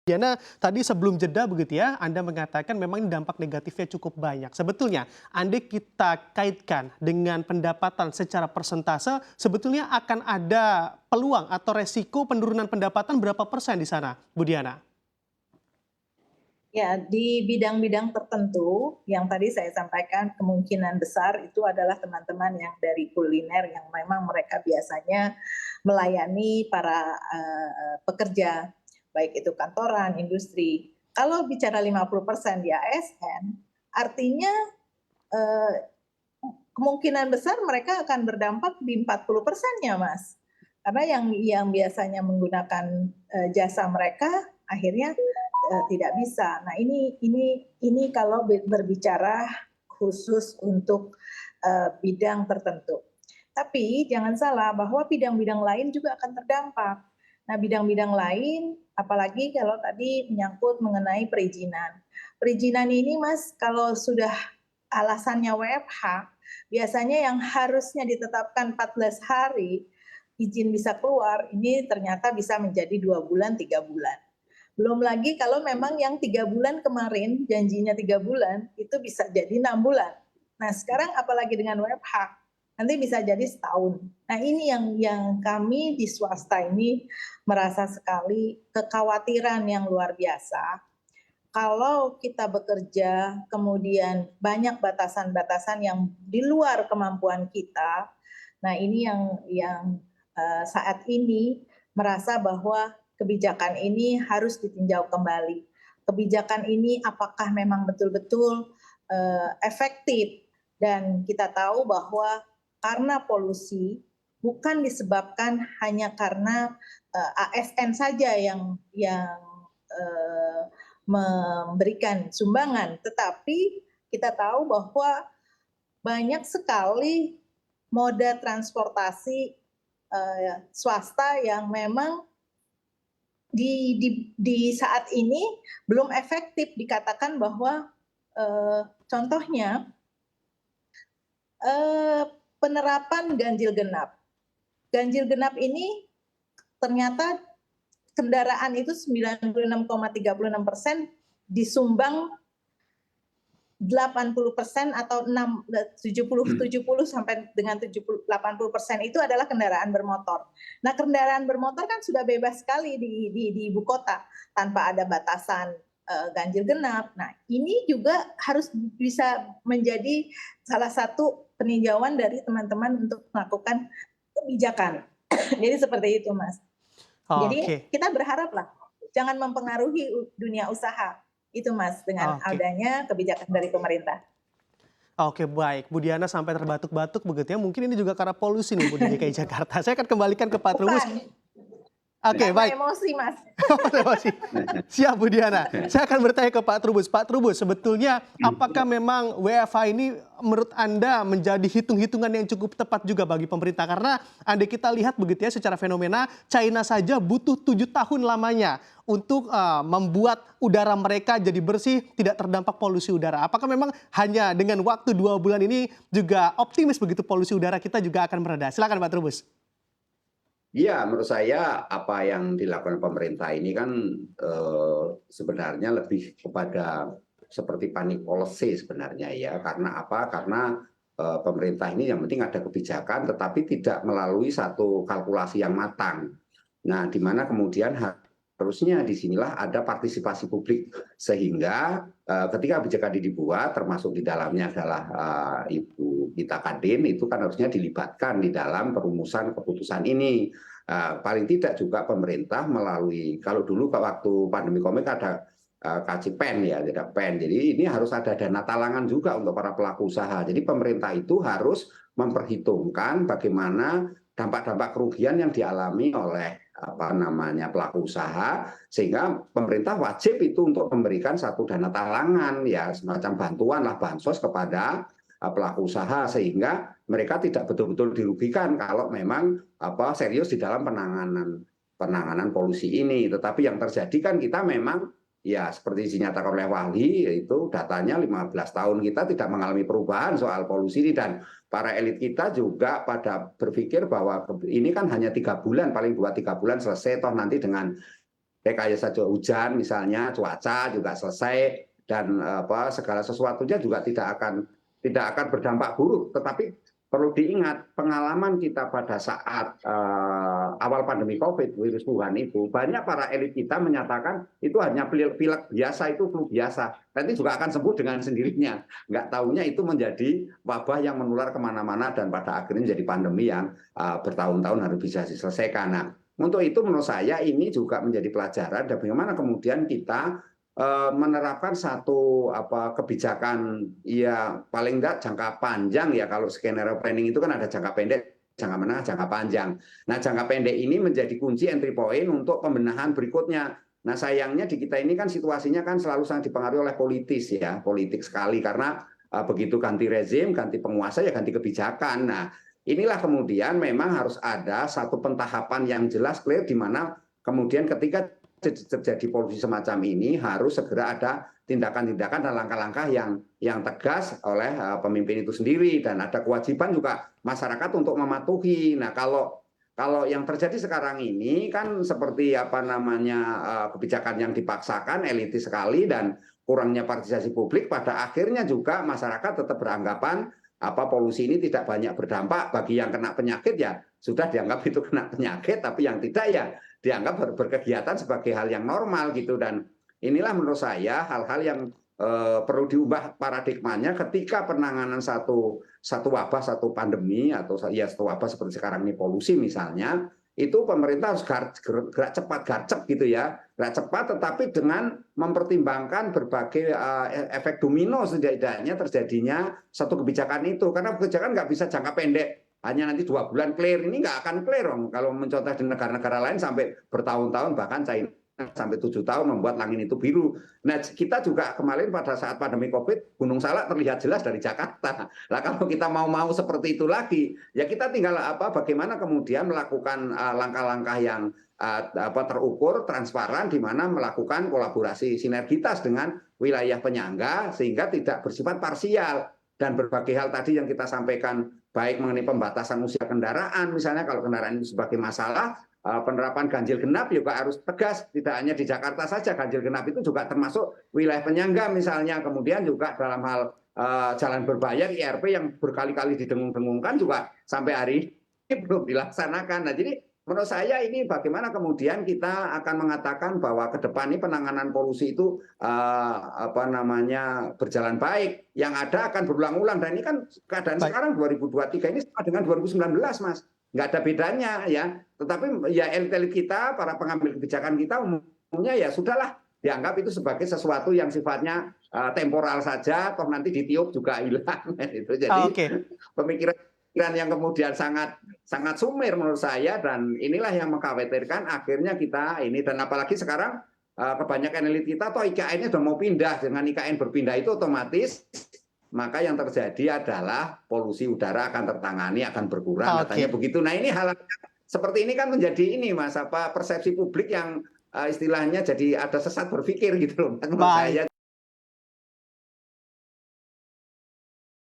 Diana, tadi sebelum jeda begitu ya, Anda mengatakan memang dampak negatifnya cukup banyak. Sebetulnya, andai kita kaitkan dengan pendapatan secara persentase, sebetulnya akan ada peluang atau resiko penurunan pendapatan berapa persen di sana, Bu Diana? Ya, di bidang-bidang tertentu yang tadi saya sampaikan kemungkinan besar itu adalah teman-teman yang dari kuliner yang memang mereka biasanya melayani para pekerja, baik itu kantoran, industri. Kalau bicara 50% di ASN, artinya eh, kemungkinan besar mereka akan berdampak di 40%-nya, Mas. Karena yang biasanya menggunakan jasa mereka akhirnya tidak bisa. Nah, ini kalau berbicara khusus untuk bidang tertentu. Tapi jangan salah bahwa bidang-bidang lain juga akan terdampak. Nah, bidang-bidang lain, apalagi kalau tadi menyangkut mengenai perizinan. Perizinan ini, Mas, kalau sudah alasannya WFH, biasanya yang harusnya ditetapkan 14 hari izin bisa keluar, ini ternyata bisa menjadi 2 bulan, 3 bulan. Belum lagi kalau memang yang 3 bulan kemarin, janjinya 3 bulan, itu bisa jadi 6 bulan. Nah, sekarang apalagi dengan WFH, nanti bisa jadi setahun. Nah, ini yang kami di swasta ini merasa sekali kekhawatiran yang luar biasa. Kalau kita bekerja, kemudian banyak batasan-batasan yang di luar kemampuan kita, nah ini yang saat ini merasa bahwa kebijakan ini harus ditinjau kembali. Kebijakan ini apakah memang betul-betul efektif, dan kita tahu bahwa karena polusi bukan disebabkan hanya karena ASN saja yang memberikan sumbangan, tetapi kita tahu bahwa banyak sekali moda transportasi swasta yang memang di saat ini belum efektif. Dikatakan bahwa contohnya penerapan ganjil genap. Ganjil genap ini ternyata kendaraan itu 96,36% disumbang 80% atau 70 sampai dengan 80% itu adalah kendaraan bermotor. Nah, kendaraan bermotor kan sudah bebas sekali di ibu kota tanpa ada batasan ganjil genap. Nah, ini juga harus bisa menjadi salah satu peninjauan dari teman-teman untuk melakukan kebijakan. Jadi seperti itu, Mas. Jadi kita berharaplah jangan mempengaruhi dunia usaha itu, Mas, dengan adanya kebijakan dari pemerintah. Oke, baik. Bu Diana sampai terbatuk-batuk begitu ya. Mungkin ini juga karena polusi nih Bu di DKI Jakarta. Saya akan kembalikan ke Pak Trubus. Bukan, Oke, baik. emosi, Mas. Emosi. Siap Bu Diana. Saya akan bertanya ke Pak Trubus. Pak Trubus, sebetulnya apakah memang WFH ini menurut Anda menjadi hitung-hitungan yang cukup tepat juga bagi pemerintah? Karena andai kita lihat begitu ya secara fenomena, China saja butuh 7 tahun lamanya untuk membuat udara mereka jadi bersih, tidak terdampak polusi udara. Apakah memang hanya dengan waktu 2 bulan ini juga optimis begitu polusi udara kita juga akan mereda? Silakan Pak Trubus. Iya, menurut saya apa yang dilakukan pemerintah ini kan sebenarnya lebih kepada seperti panik policy sebenarnya ya. Karena apa? Karena pemerintah ini yang penting ada kebijakan, tetapi tidak melalui satu kalkulasi yang matang. Nah, di mana kemudian harusnya disinilah ada partisipasi publik, sehingga ketika kebijakan ini dibuat, termasuk di dalamnya adalah Ibu Gita Kadin, itu kan harusnya dilibatkan di dalam perumusan keputusan ini. Paling tidak juga pemerintah melalui, kalau dulu waktu pandemi Covid ada KCPEN ya, tidak PEN. Jadi ini harus ada dana talangan juga untuk para pelaku usaha. Jadi pemerintah itu harus memperhitungkan bagaimana dampak-dampak kerugian yang dialami oleh pelaku usaha, sehingga pemerintah wajib itu untuk memberikan satu dana talangan ya, semacam bantuan lah, bansos kepada pelaku usaha, sehingga mereka tidak betul-betul dirugikan kalau memang serius di dalam penanganan polusi ini. Tetapi yang terjadi kan kita memang ya seperti dinyatakan oleh Wali, itu datanya 15 tahun kita tidak mengalami perubahan soal polusi ini, dan para elit kita juga pada berpikir bahwa ini kan hanya 3 bulan, paling 2-3 bulan selesai, toh nanti dengan rekayasa hujan misalnya, cuaca juga selesai dan segala sesuatunya juga tidak akan berdampak buruk. Tetapi perlu diingat pengalaman kita pada saat awal pandemi COVID virus Wuhan itu, banyak para elit kita menyatakan itu hanya pilek biasa, itu flu biasa, nanti juga akan sembuh dengan sendirinya. Nggak tahunya itu menjadi wabah yang menular kemana-mana dan pada akhirnya menjadi pandemi yang bertahun-tahun harus bisa diselesaikan. Nah, untuk itu menurut saya ini juga menjadi pelajaran dan bagaimana kemudian kita menerapkan satu kebijakan ya paling enggak jangka panjang ya. Kalau skenario planning itu kan ada jangka pendek, jangka menengah, jangka panjang. Nah, jangka pendek ini menjadi kunci entry point untuk pembenahan berikutnya. Nah, sayangnya di kita ini kan situasinya kan selalu sangat dipengaruhi oleh politis ya, politik sekali karena begitu ganti rezim, ganti penguasa ya ganti kebijakan. Nah, inilah kemudian memang harus ada satu pentahapan yang jelas clear di mana kemudian ketika terjadi polusi semacam ini harus segera ada tindakan-tindakan dan langkah-langkah yang tegas oleh pemimpin itu sendiri dan ada kewajiban juga masyarakat untuk mematuhi. Nah, kalau yang terjadi sekarang ini kan seperti kebijakan yang dipaksakan, elitis sekali dan kurangnya partisipasi publik, pada akhirnya juga masyarakat tetap beranggapan polusi ini tidak banyak berdampak. Bagi yang kena penyakit ya sudah dianggap itu kena penyakit, tapi yang tidak ya dianggap berkegiatan sebagai hal yang normal gitu. Dan inilah menurut saya hal-hal yang perlu diubah paradigmanya ketika penanganan satu wabah, satu pandemi atau ya satu wabah seperti sekarang ini polusi misalnya, itu pemerintah harus gerak cepat, garcep gitu ya, gerak cepat tetapi dengan mempertimbangkan berbagai efek domino setidaknya terjadinya satu kebijakan itu. Karena kebijakan nggak bisa jangka pendek, hanya nanti 2 bulan clear, ini nggak akan clear om. Kalau mencontoh di negara-negara lain sampai bertahun-tahun, bahkan China sampai 7 tahun membuat langit itu biru. Nah, kita juga kemarin pada saat pandemi COVID, Gunung Salak terlihat jelas dari Jakarta. Nah, kalau kita mau seperti itu lagi, ya kita tinggal bagaimana kemudian melakukan langkah-langkah yang terukur, transparan, di mana melakukan kolaborasi sinergitas dengan wilayah penyangga sehingga tidak bersifat parsial. Dan berbagai hal tadi yang kita sampaikan, baik mengenai pembatasan usia kendaraan, misalnya kalau kendaraan itu sebagai masalah, penerapan ganjil genap juga harus tegas, tidak hanya di Jakarta saja, ganjil genap itu juga termasuk wilayah penyangga misalnya, kemudian juga dalam hal jalan berbayar IRP yang berkali-kali didengung-dengungkan juga sampai hari ini belum dilaksanakan. Nah, jadi menurut saya ini bagaimana kemudian kita akan mengatakan bahwa ke depan ini penanganan polusi itu berjalan baik. Yang ada akan berulang-ulang dan ini kan keadaan sekarang 2023 ini sama dengan 2019, Mas. Nggak ada bedanya ya. Tetapi ya elit-elit kita, para pengambil kebijakan kita umumnya ya sudahlah dianggap itu sebagai sesuatu yang sifatnya temporal saja, toh nanti ditiup juga hilang. Itu jadi pemikiran yang kemudian sangat sumir menurut saya, dan inilah yang mengkhawatirkan akhirnya kita ini. Dan apalagi sekarang kebanyakan elit kita toh IKN-nya sudah mau pindah, dengan IKN berpindah itu otomatis maka yang terjadi adalah polusi udara akan tertangani, akan berkurang, katanya begitu. Nah, ini hal seperti ini kan menjadi ini Mas, persepsi publik yang istilahnya jadi ada sesat berpikir gitu loh menurut saya.